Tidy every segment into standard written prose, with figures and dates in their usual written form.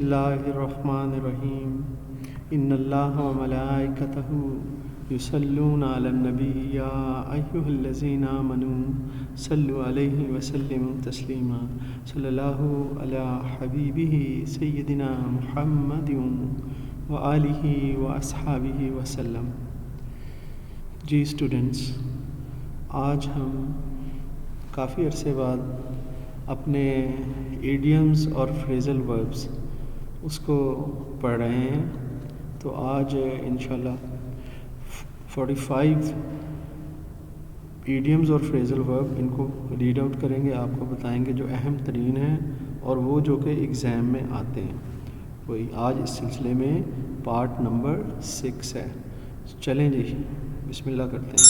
اللہ الرحمن الرحیم ان اللہ و ملائکتہ یصلون علی النبی یا ایھا الذین آمنوا صلوا علیہ وسلموا تسلیما صلی اللہ علی حبیبہ سیدنا محمد و آلہ و اصحابہ وسلم۔ جی اسٹوڈنٹس، آج ہم کافی عرصے بعد اپنے ایڈیمز اور فریزل وربز اس کو پڑھ رہے ہیں، تو آج انشاءاللہ 45 ایڈیمز اور فریزل ورب ان کو ریڈ آؤٹ کریں گے، آپ کو بتائیں گے جو اہم ترین ہیں اور وہ جو کہ ایگزام میں آتے ہیں۔ وہی آج اس سلسلے میں پارٹ نمبر 6 ہے۔ چلیں جی بسم اللہ کرتے ہیں۔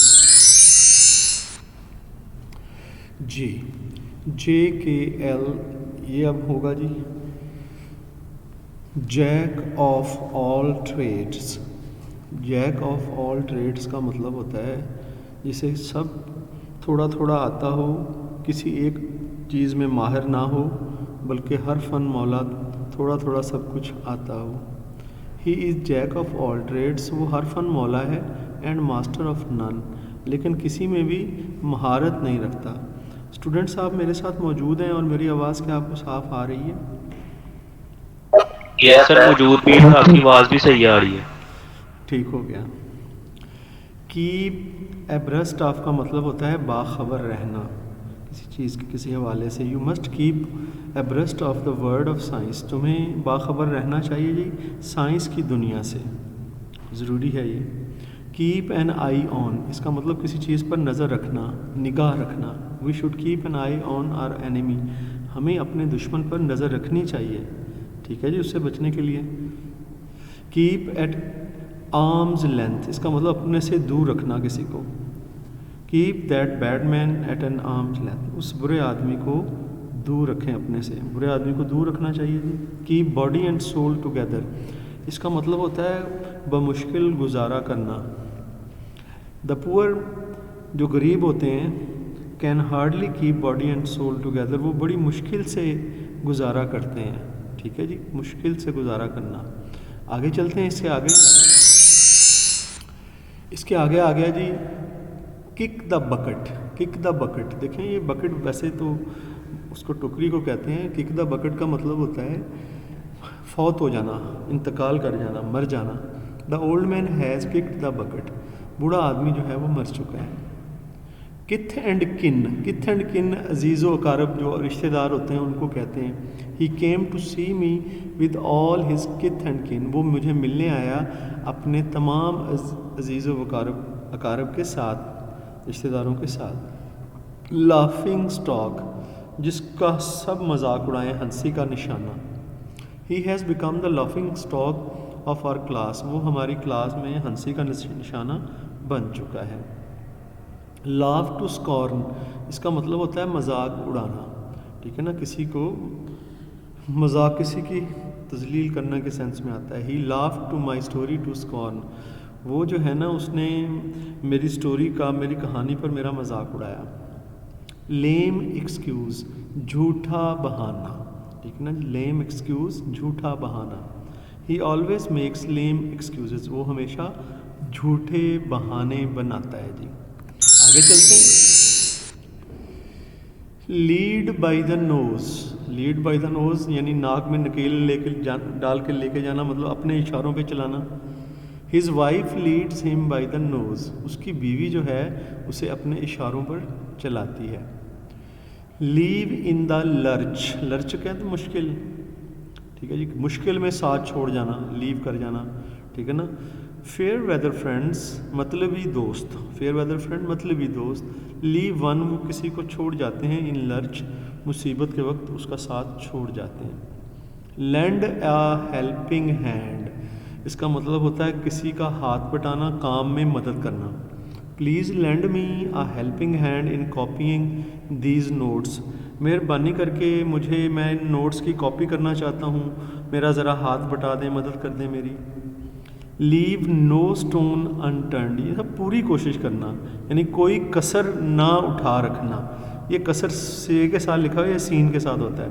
جی JKL یہ اب ہوگا جی jack of all trades. Jack of all trades کا مطلب ہوتا ہے جسے سب تھوڑا تھوڑا آتا ہو، کسی ایک چیز میں ماہر نہ ہو بلکہ ہر فن مولا تھوڑا تھوڑا سب کچھ آتا ہو۔ ہی از جیک آف آل ٹریڈس، وہ ہر فن مولا ہے، اینڈ ماسٹر آف نن، لیکن کسی میں بھی مہارت نہیں رکھتا۔ اسٹوڈنٹس آپ میرے ساتھ موجود ہیں اور میری آواز کیا آپ کو صاف آ رہی ہے؟ یس سر، موجود بھی ہے، آپ کی آواز بھی صحیح آ رہی ہے۔ ٹھیک ہو گیا۔ کیپ ایبرسٹ آف کا مطلب ہوتا ہے باخبر رہنا کسی چیز کے کسی حوالے سے۔ You must keep abreast of the world of science, تمہیں باخبر رہنا چاہیے جی سائنس کی دنیا سے، ضروری ہے یہ۔ کیپ این آئی آن، اس کا مطلب کسی چیز پر نظر رکھنا، نگاہ رکھنا۔ We should keep an eye on our enemy, ہمیں اپنے دشمن پر نظر رکھنی چاہیے، ٹھیک ہے جی، اس سے بچنے کے لیے۔ کیپ ایٹ آرمز لینتھ، اس کا مطلب اپنے سے دور رکھنا کسی کو۔ Keep that bad man at an arm's length, اس برے آدمی کو دور رکھیں اپنے سے، برے آدمی کو دور رکھنا چاہیے جی۔ Keep body and soul together, اس کا مطلب ہوتا ہے بمشکل گزارا کرنا۔ دا پور، جو غریب ہوتے ہیں، can hardly keep body and soul together, وہ بڑی مشکل سے گزارا کرتے ہیں، ٹھیک ہے جی، مشکل سے گزارا کرنا۔ آگے چلتے ہیں، اس کے آگے آ گیا جی کک دا بکٹ۔ کک دا بکٹ، دیکھیں یہ بکٹ ویسے تو اس کو ٹوکری کو کہتے ہیں، کک دا بکٹ کا مطلب ہوتا ہے فوت ہو جانا، انتقال کر جانا، مر جانا۔ The old man has cooked the bucket, بوڑھا آدمی جو ہے وہ مر چکا ہے۔ کتھ اینڈ کن، کتھ اینڈ کن عزیز و اقارب جو رشتہ دار ہوتے ہیں ان کو کہتے ہیں۔ He came to see me with all his kith and kin, وہ مجھے ملنے آیا اپنے تمام عزیز و اقارب کے ساتھ، رشتہ داروں کے ساتھ۔ لافنگ اسٹاک، جس کا سب مذاق اڑائیں، ہنسی کا نشانہ۔ He has become the laughing stock of our class, وہ ہماری کلاس میں ہنسی کا نشانہ بن چکا ہے۔ لاف ٹو اسکارن، اس کا مطلب ہوتا ہے مذاق اڑانا، ٹھیک ہے نا، کسی کو مذاق، کسی کی تذلیل کرنا کے سینس میں آتا ہے۔ He laugh to my story to scorn, وہ جو ہے نا اس نے میری اسٹوری کا، میری کہانی پر میرا مذاق اڑایا۔ لیم ایکسکیوز، جھوٹا بہانہ، ٹھیک ہے نا، لیم ایکسکیوز، جھوٹا بہانہ۔ ہی آلویز میکس لیم ایکسکیوزز، وہ ہمیشہ جھوٹے بہانے بناتا ہے جی۔ آگے چلتے ہیں۔ Lead by the nose, lead by the nose یعنی ناک میں نکیل ڈال کے لے کے جانا، مطلب اپنے اشاروں پہ چلانا۔ ہز وائف لیڈز ہم بائی دا نوز، اس کی بیوی جو ہے اسے اپنے اشاروں پر چلاتی ہے۔ لیو ان دا لرچ، لرچ کہتے ہیں مشکل، ٹھیک ہے جی، مشکل میں ساتھ چھوڑ جانا، لیو کر جانا، ٹھیک ہے نا۔ فیئر ویدر فرینڈس، مطلبی دوست، فیئر ویدر فرینڈ مطلبی دوست۔ لیو ون، وہ کسی کو چھوڑ جاتے ہیں، ان لرچ، مصیبت کے وقت اس کا ساتھ چھوڑ جاتے ہیں۔ لینڈ اے ہیلپنگ ہینڈ، اس کا مطلب ہوتا ہے کسی کا ہاتھ بٹانا، کام میں مدد کرنا۔ Please lend me a helping hand in copying these notes, مہربانی کر کے میں نوٹس کی کاپی کرنا چاہتا ہوں، میرا ذرا ہاتھ بٹا دیں، مدد کر دیں میری۔ لیو نو اسٹون انٹرنڈ، یہ سب پوری کوشش کرنا، یعنی کوئی کسر نہ اٹھا رکھنا۔ یہ کسر سے کے ساتھ لکھا ہوا ہے یا سین کے ساتھ ہوتا ہے؟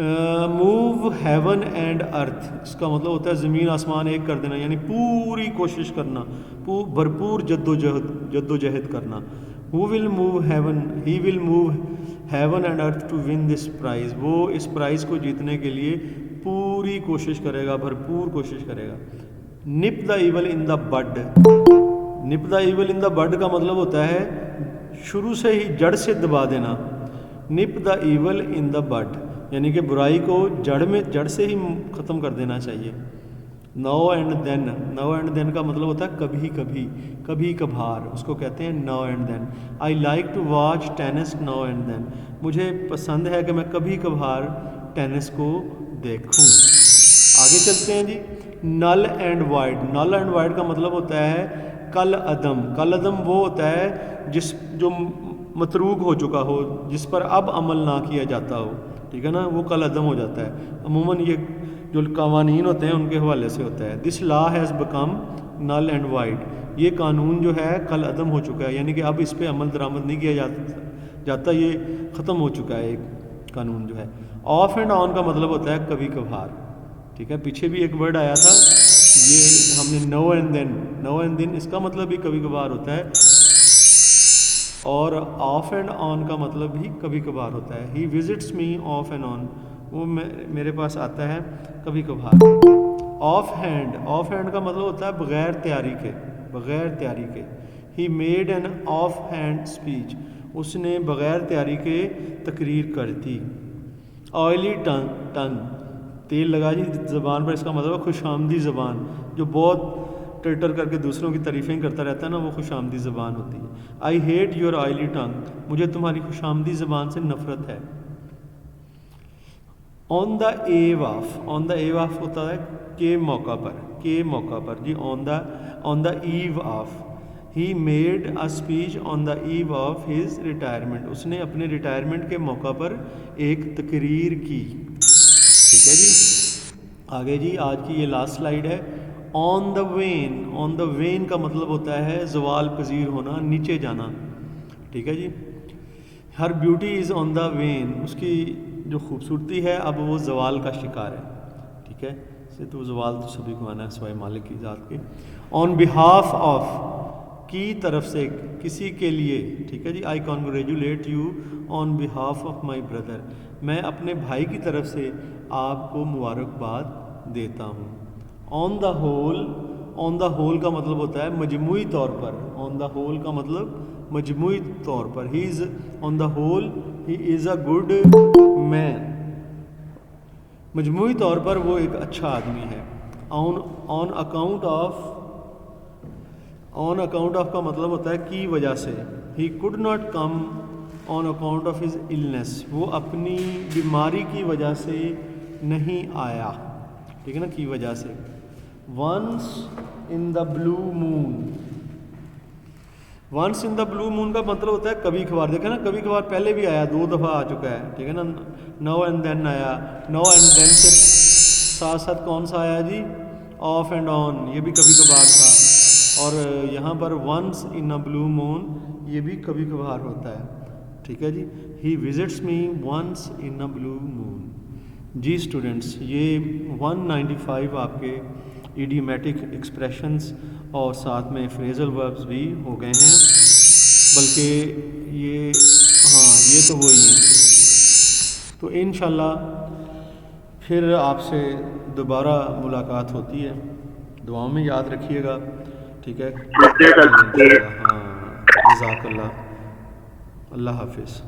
موو ہیون اینڈ ارتھ، اس کا مطلب ہوتا ہے زمین آسمان ایک کر دینا، یعنی پوری کوشش کرنا، بھرپور جد و جہد کرنا. Who will move heaven, he will move heaven and earth to win this prize, وہ اس پرائز کو جیتنے کے لیے پوری کوشش کرے گا، بھرپور کوشش کرے گا. نپ دا ایول ان دا بڈ، نپ دا ایول ان دا بڈ کا مطلب ہوتا ہے شروع سے ہی جڑ سے دبا دینا. نپ دا ایول ان دا بڈ یعنی کہ برائی کو جڑ سے ہی ختم کر دینا چاہیے. Now and then, now and then کا مطلب ہوتا ہے کبھی کبھی، کبھی کبھار، اس کو کہتے ہیں now and then. I like to watch tennis now and then, مجھے پسند ہے کہ میں کبھی کبھار ٹینس کو دیکھوں. آگے چلتے ہیں جی. Null and void, null and void کا مطلب ہوتا ہے کل عدم. کل عدم وہ ہوتا ہے جو متروک ہو چکا ہو، جس پر اب عمل نہ کیا جاتا ہو، ٹھیک ہے نا، وہ کل عدم ہو جاتا ہے. عموماً یہ جو قوانین ہوتے ہیں ان کے حوالے سے ہوتا ہے. This law has become null and void, یہ قانون جو ہے کل عدم ہو چکا ہے، یعنی کہ اب اس پہ عمل درآمد نہیں کیا جاتا، یہ ختم ہو چکا ہے ایک قانون جو ہے. آف اینڈ آن کا مطلب ہوتا ہے کبھی کبھار، ٹھیک ہے. پیچھے بھی ایک ورڈ آیا تھا، یہ ہم نے نو and then, know and then اس کا مطلب بھی کبھی کبھار ہوتا ہے، اور آف اینڈ آن کا مطلب بھی کبھی کبھار ہوتا ہے. He visits me off and on, وہ میرے پاس آتا ہے کبھی کبھار. آف ہینڈ، آف ہینڈ کا مطلب ہوتا ہے بغیر تیاری کے، بغیر تیاری کے. He made an offhand speech, اس نے بغیر تیاری کے تقریر کر دی. آئلی ٹنگ، تیل لگا جی زبان پر، اس کا مطلب ہے خوش آمدی زبان. جو بہت ٹر کر کے دوسروں کی تعریفیں کرتا رہتا ہے نا، وہ خوش آمدی زبان ہوتی ہے. آئی ہیٹ یور آئلی ٹنگ، مجھے تمہاری خوش آمدی زبان سے نفرت ہے. آن the eve of, on the eve of ہوتا ہے کے موقع پر، کے موقع پر جی. On the eve of, he made a speech on the eve of his retirement, اس نے اپنے ریٹائرمنٹ کے موقع پر ایک تقریر کی. ٹھیک ہے جی. آگے جی آج کی یہ لاسٹ سلائیڈ ہے. آن دا وین، آن دا وین کا مطلب ہوتا ہے زوال پذیر ہونا، نیچے جانا. ٹھیک ہے جی. ہر beauty is on the when, اس کی جو خوبصورتی ہے اب وہ زوال کا شکار ہے. ٹھیک ہے، اسے تو زوال تو سبھی کو آنا ہے سوائے مالک کی ذات کے. آن بہاف آف، کی طرف سے، کسی کے لیے. ٹھیک ہے جی. I congratulate you on behalf of my brother, میں اپنے بھائی کی طرف سے آپ کو مبارکباد دیتا ہوں. آن the whole, on the whole کا مطلب ہوتا ہے مجموعی طور پر. آن دا ہول کا مطلب مجموعی طور پر. ہی از آن the whole he is a good مین، مجموعی طور پر وہ ایک اچھا آدمی ہے. On account of, on account of کا مطلب ہوتا ہے کی وجہ سے. He could not come on account of his illness, وہ اپنی بیماری کی وجہ سے نہیں آیا. ٹھیک ہے نا، کی وجہ سے. ونس ان دا بلو مون، ونس ان دا بلو مون کا مطلب ہوتا ہے کبھی کبھار. دیکھیں نا کبھی کبھار پہلے بھی آیا، 2 دفعہ آ چکا ہے. ٹھیک ہے نا. نو اینڈ دین آیا، نو اینڈ دین سے ساتھ ساتھ کون سا آیا جی؟ آف اینڈ آن، یہ بھی کبھی کبھار تھا. اور یہاں پر ونس ان اے بلو مون، یہ بھی کبھی کبھار ہوتا ہے. ٹھیک ہے جی. ہی وزٹس می ونس ان اے بلو مون. جی اسٹوڈنٹس، یہ 195 آپ کے ایڈیمیٹک ایکسپریشنز اور ساتھ میں فریزل وربز بھی ہو گئے ہیں، بلکہ یہ یہ تو وہی ہیں. تو انشاءاللہ پھر آپ سے دوبارہ ملاقات ہوتی ہے. دعاؤں میں یاد رکھیے گا. ٹھیک ہے. ہاں، جزاک اللہ. اللہ حافظ.